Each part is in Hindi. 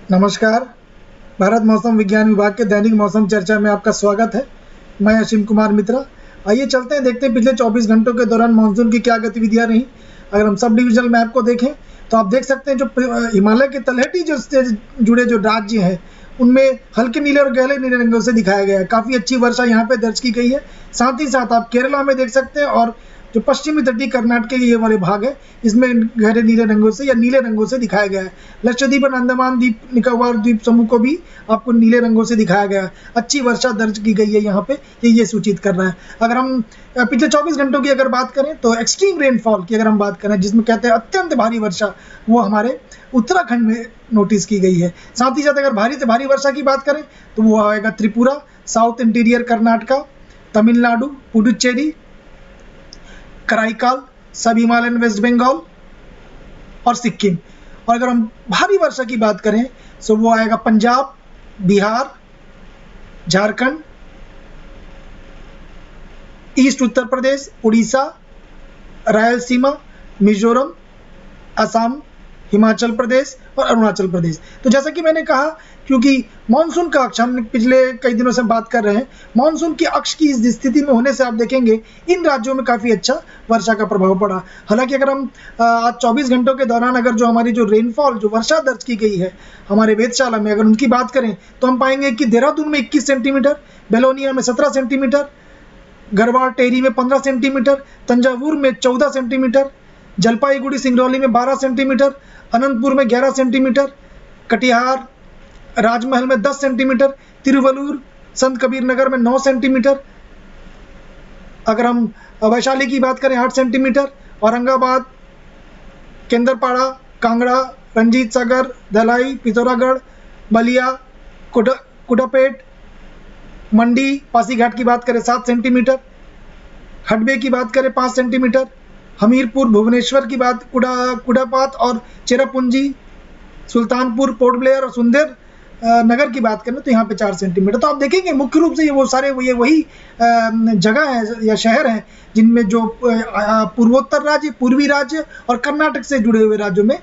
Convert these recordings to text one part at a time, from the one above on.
नमस्कार। भारत मौसम विज्ञान विभाग के दैनिक मौसम चर्चा में आपका स्वागत है। मैं असीम कुमार मित्रा। आइए चलते हैं, देखते हैं पिछले 24 घंटों के दौरान मानसून की क्या गतिविधियां रही। अगर हम सब डिविजनल मैप को देखें तो आप देख सकते हैं जो हिमालय के तलहटी जो से जुड़े जो राज्य हैं उनमें हल्के नीले और गहरे नीले रंगों से दिखाया गया है। काफ़ी अच्छी वर्षा यहाँ पे दर्ज की गई है। साथ ही साथ आप केरला में देख सकते हैं और जो पश्चिमी तटीय कर्नाटक के ये वाले भाग है इसमें गहरे नीले रंगों से या नीले रंगों से दिखाया गया है। लक्षद्वीप और अंडमान द्वीप निकोबार द्वीप समूह को भी आपको नीले रंगों से दिखाया गया है। अच्छी वर्षा दर्ज की गई है यहाँ पे, ये सूचित कर रहा है। अगर हम पिछले 24 घंटों की अगर बात करें तो एक्सट्रीम रेनफॉल की अगर हम बात करें, जिसमें कहते हैं अत्यंत भारी वर्षा, वो हमारे उत्तराखंड में नोटिस की गई है। साथ ही साथ अगर भारी से भारी वर्षा की बात करें तो वो आएगा त्रिपुरा, साउथ इंटीरियर कर्नाटका, तमिलनाडु, पुडुचेरी, कराईकाल, सब हिमालयन वेस्ट बंगाल और सिक्किम। और अगर हम भारी वर्षा की बात करें तो वो आएगा पंजाब, बिहार, झारखंड, ईस्ट उत्तर प्रदेश, उड़ीसा, रायलसीमा, मिजोरम, असम, हिमाचल प्रदेश और अरुणाचल प्रदेश। तो जैसा कि मैंने कहा, क्योंकि मानसून का अक्ष हम पिछले कई दिनों से बात कर रहे हैं, मानसून के अक्ष की इस स्थिति में होने से आप देखेंगे इन राज्यों में काफ़ी अच्छा वर्षा का प्रभाव पड़ा। हालांकि अगर हम आज 24 घंटों के दौरान अगर जो हमारी जो रेनफॉल जो वर्षा दर्ज की गई है हमारे वेधशाला में, अगर उनकी बात करें तो हम पाएंगे कि देहरादून में 21 सेंटीमीटर, बेलोनिया में 17 सेंटीमीटर, गढ़वाल टेहरी में 15 सेंटीमीटर, तंजावुर में 14 सेंटीमीटर, जलपाईगुड़ी सिंगरौली में 12 सेंटीमीटर, अनंतपुर में 11 सेंटीमीटर, कटिहार राजमहल में 10 सेंटीमीटर, तिरुवल्लुर संत कबीर नगर में 9 सेंटीमीटर, अगर हम वैशाली की बात करें 8 सेंटीमीटर, औरंगाबाद, केंद्रपाड़ा, कांगड़ा, रंजीत सागर, धलाई, पिथौरागढ़, बलिया, कुडापेट, मंडी, पासीघाट की बात करें 7 सेंटीमीटर, हडबे की बात करें 5 सेंटीमीटर, हमीरपुर, भुवनेश्वर की बात, कुडापात और चेरापूंजी, सुल्तानपुर, पोर्ट ब्लेयर और सुंदर नगर की बात करें तो यहाँ पे 4 सेंटीमीटर। तो आप देखेंगे मुख्य रूप से ये वो सारे ये वही जगह है या शहर हैं जिनमें जो पूर्वोत्तर राज्य, पूर्वी राज्य और कर्नाटक से जुड़े हुए राज्यों में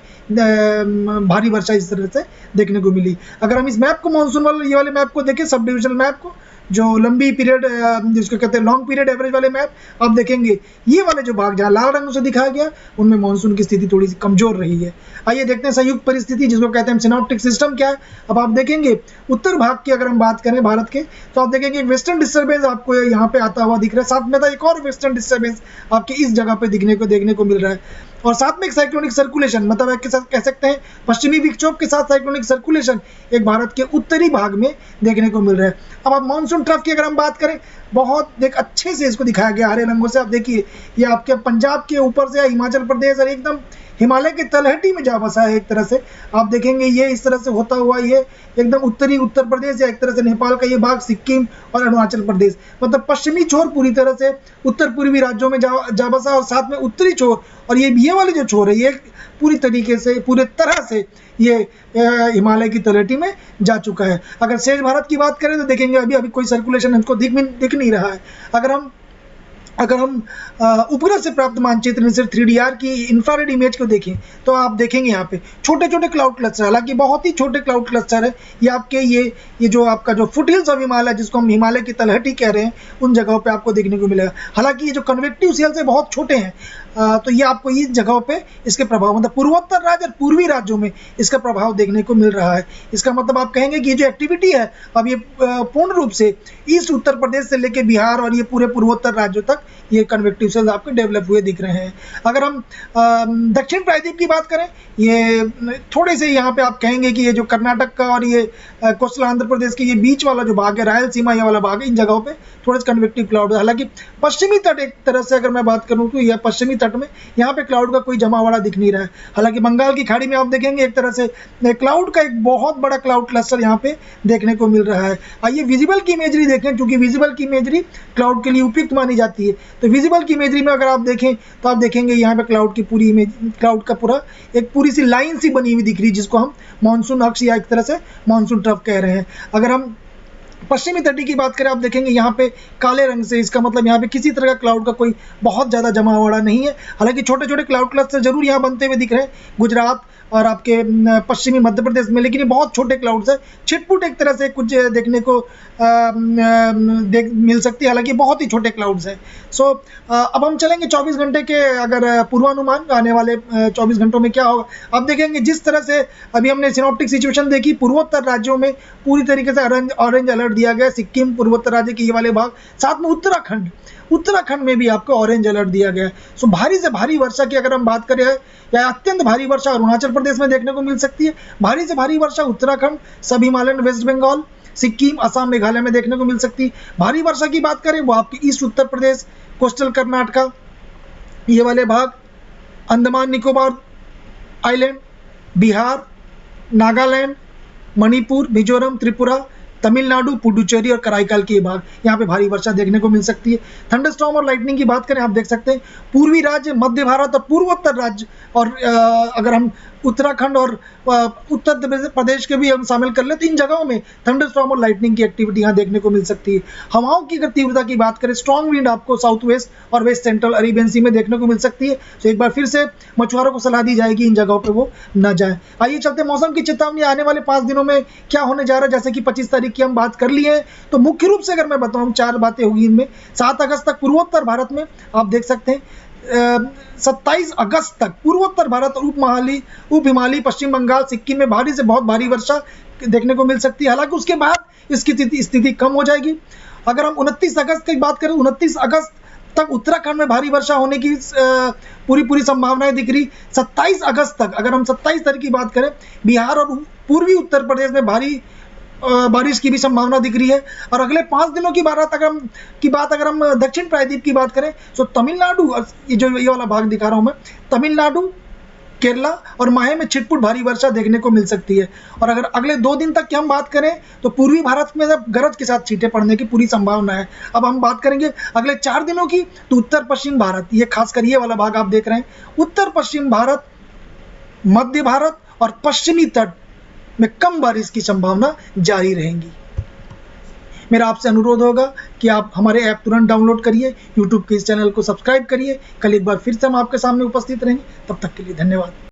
भारी वर्षा इस तरह से देखने को मिली। अगर हम इस मैप को, मानसून वाले ये वाले मैप को देखें, सब डिविजनल मैप को, जो लंबी पीरियड जिसको कहते हैं लॉन्ग पीरियड एवरेज वाले मैप, आप देखेंगे ये वाले जो भाग जहाँ लाल रंगों से दिखाया गया उनमें मानसून की स्थिति थोड़ी सी कमजोर रही है। आइए देखते हैं संयुक्त परिस्थिति जिसको कहते हैं सिनॉप्टिक सिस्टम क्या है। अब आप देखेंगे उत्तर भाग की अगर हम बात करें भारत के, तो आप देखेंगे वेस्टर्न डिस्टर्बेंस आपको यहाँ पे आता हुआ दिख रहा है। साथ में एक और वेस्टर्न डिस्टर्बेंस आपके इस जगह पे देखने को मिल रहा है। और साथ में एक साइक्लोनिक सर्कुलेशन, मतलब एक कह सकते हैं पश्चिमी विक्षोभ के साथ साइक्लोनिक सर्कुलेशन एक भारत के उत्तरी भाग में देखने को मिल रहा है। अब आप मानसून ट्रफ की अगर हम बात करें, बहुत अच्छे से इसको दिखाया गया हरे रंगों से। आप देखिए ये आपके पंजाब के ऊपर से हिमाचल प्रदेश और एकदम हिमालय के तलहटी में जा बसा है। एक तरह से आप देखेंगे ये इस तरह से होता हुआ ये एकदम उत्तरी उत्तर प्रदेश या एक तरह से नेपाल का ये भाग, सिक्किम और अरुणाचल प्रदेश, मतलब पश्चिमी छोर पूरी तरह से उत्तर पूर्वी राज्यों में जा बसा, और साथ में उत्तरी छोर और ये वाले जो छोर है ये पूरी तरीके से पूरे तरह से ये हिमालय की तलहटी में जा चुका है। अगर शेष भारत की बात करें तो देखेंगे अभी कोई सर्कुलेशन हमको दिख नहीं रहा है। अगर हम उपग्रह से प्राप्त मानचित्र में सिर्फ 3DR की इंफ्रारेड इमेज को देखें तो आप देखेंगे यहाँ पे छोटे छोटे क्लाउड क्लस्टर, हालांकि बहुत ही छोटे क्लाउड क्लस्टर है। ये आपके ये जो आपका जो फुट हिल्स ऑफ हिमालय, जिसको हम हिमालय की तलहटी कह रहे हैं, उन जगहों पे आपको देखने को मिलेगा। हालांकि ये जो कन्वेक्टिव सेल्स है बहुत छोटे हैं, तो ये आपको इस जगहों पे इसके प्रभाव, मतलब पूर्वोत्तर राज्य और पूर्वी राज्यों में इसका प्रभाव देखने को मिल रहा है। इसका मतलब आप कहेंगे कि ये जो एक्टिविटी है अब ये पूर्ण रूप से ईस्ट उत्तर प्रदेश से लेकर बिहार और ये पूरे पूर्वोत्तर राज्यों तक ये कन्वेक्टिव सेल्स आपके डेवलप हुए दिख रहे हैं। अगर हम दक्षिण प्रायद्वीप की बात करें, ये थोड़े से यहाँ पे आप कहेंगे कि ये जो कर्नाटक का और ये कोस्टल आंध्र प्रदेश के ये बीच वाला जो भाग है, रायलसीमा ये वाला भाग है, इन जगहों पे थोड़े से कन्वेक्टिव क्लाउड है। हालांकि पश्चिमी तट एक तरह से अगर मैं बात करूँ तो यह पश्चिमी तट में यहाँ पे क्लाउड का कोई जमावड़ा दिख नहीं रहा है। हालांकि बंगाल की खाड़ी में आप देखेंगे एक तरह से क्लाउड का एक बहुत बड़ा क्लाउड क्लस्टर यहाँ पे देखने को मिल रहा है। आइए विजिबल की इमेजरी देखें, क्योंकि विजिबल की इमेजरी क्लाउड के लिए उपयुक्त मानी जाती है। तो विजिबल की इमेजरी में अगर आप देखें तो आप देखेंगे यहाँ पे क्लाउड की पूरी इमेज, क्लाउड का पूरा एक पूरी सी लाइन सी बनी हुई दिख रही है, जिसको हम मानसून अक्ष या एक तरह से मानसून ट्रफ कह रहे हैं। अगर हम पश्चिमी तटी की बात करें, आप देखेंगे यहाँ पे काले रंग से, इसका मतलब यहाँ पे किसी तरह का क्लाउड का कोई बहुत ज़्यादा जमा हुआ नहीं है। हालांकि छोटे छोटे क्लाउड क्लस्टर जरूर यहाँ बनते हुए दिख रहे हैं। गुजरात, और आपके पश्चिमी मध्य प्रदेश में, लेकिन ये बहुत छोटे क्लाउड्स है, छिटपुट एक तरह से कुछ देखने को मिल सकती है, हालांकि बहुत ही छोटे क्लाउड्स हैं। सो अब हम चलेंगे 24 घंटे के अगर पूर्वानुमान, आने वाले 24 घंटों में क्या होगा। अब देखेंगे जिस तरह से अभी हमने सिनॉप्टिक सिचुएशन देखी, पूर्वोत्तर राज्यों में पूरी तरीके से ऑरेंज अलर्ट दिया गया, सिक्किम, पूर्वोत्तर राज्य के ये वाले भाग, साथ में उत्तराखंड में भी आपको ऑरेंज अलर्ट दिया गया है। सो भारी से भारी वर्षा की अगर हम बात करें, या अत्यंत भारी वर्षा अरुणाचल प्रदेश में देखने को मिल सकती है, भारी से भारी वर्षा उत्तराखंड, सब हिमालयन वेस्ट बंगाल, सिक्किम, असम, मेघालय में देखने को मिल सकती है। भारी वर्षा की बात करें वो आपकी ईस्ट उत्तर प्रदेश, कोस्टल कर्नाटका, ये वाले भाग, अंडमान निकोबार आइलैंड, बिहार, नागालैंड, मणिपुर, मिजोरम, त्रिपुरा, तमिलनाडु, पुडुचेरी और कराईकल के भाग, यहाँ पे भारी वर्षा देखने को मिल सकती है। थंडरस्टॉर्म और लाइटनिंग की बात करें, आप देख सकते हैं पूर्वी राज्य, मध्य भारत और पूर्वोत्तर राज्य, और अगर हम उत्तराखंड और उत्तर प्रदेश के भी हम शामिल कर ले तो इन जगहों में थंडरस्टॉर्म और लाइटनिंग की एक्टिविटी यहाँ देखने को मिल सकती है। हवाओं की अगर तीव्रता की बात करें, स्ट्रॉन्ग विंड आपको साउथ वेस्ट और वेस्ट सेंट्रल अरेबियन सी में देखने को मिल सकती है। तो एक बार फिर से मछुआरों को सलाह दी जाएगी इन जगहों पर वो न जाए। आइए चलते मौसम की चेतावनी आने वाले 5 दिनों में क्या होने जा रहा है। जैसे कि 25 तारीख की हम बात कर ली है, तो मुख्य रूप से अगर मैं बताऊं 4 बातें होगी इनमें। 7 अगस्त तक पूर्वोत्तर भारत में आप देख सकते हैं, 27 अगस्त तक पूर्वोत्तर भारत और उप हिमालयी पश्चिम बंगाल, सिक्किम में भारी से बहुत भारी वर्षा देखने को मिल सकती है। हालांकि उसके बाद इसकी स्थिति कम हो जाएगी। अगर हम 29 अगस्त की बात करें, 29 अगस्त तक उत्तराखंड में भारी वर्षा होने की पूरी संभावनाएं दिख रही। 27 अगस्त तक, अगर हम 27 तारीख की बात करें, बिहार और पूर्वी उत्तर प्रदेश में भारी बारिश की भी संभावना दिख रही है। और अगले 5 दिनों की बात अगर हम दक्षिण प्रायद्वीप की बात करें, तो तमिलनाडु, ये वाला भाग दिखा रहा हूं मैं, तमिलनाडु, केरला और माहे में छिटपुट भारी वर्षा देखने को मिल सकती है। और अगर अगले 2 दिन तक की हम बात करें, तो पूर्वी भारत में गरज के साथ छींटे पड़ने की पूरी संभावना है। अब हम बात करेंगे अगले 4 दिनों की, तो उत्तर पश्चिम भारत, ये खासकर ये वाला भाग आप देख रहे हैं, उत्तर पश्चिम भारत, मध्य भारत और पश्चिमी तट में कम बारिश की संभावना जारी रहेंगी। मेरा आपसे अनुरोध होगा कि आप हमारे ऐप तुरंत डाउनलोड करिए, यूट्यूब के इस चैनल को सब्सक्राइब करिए। कल एक बार फिर से हम आपके सामने उपस्थित रहेंगे। तब तक के लिए धन्यवाद।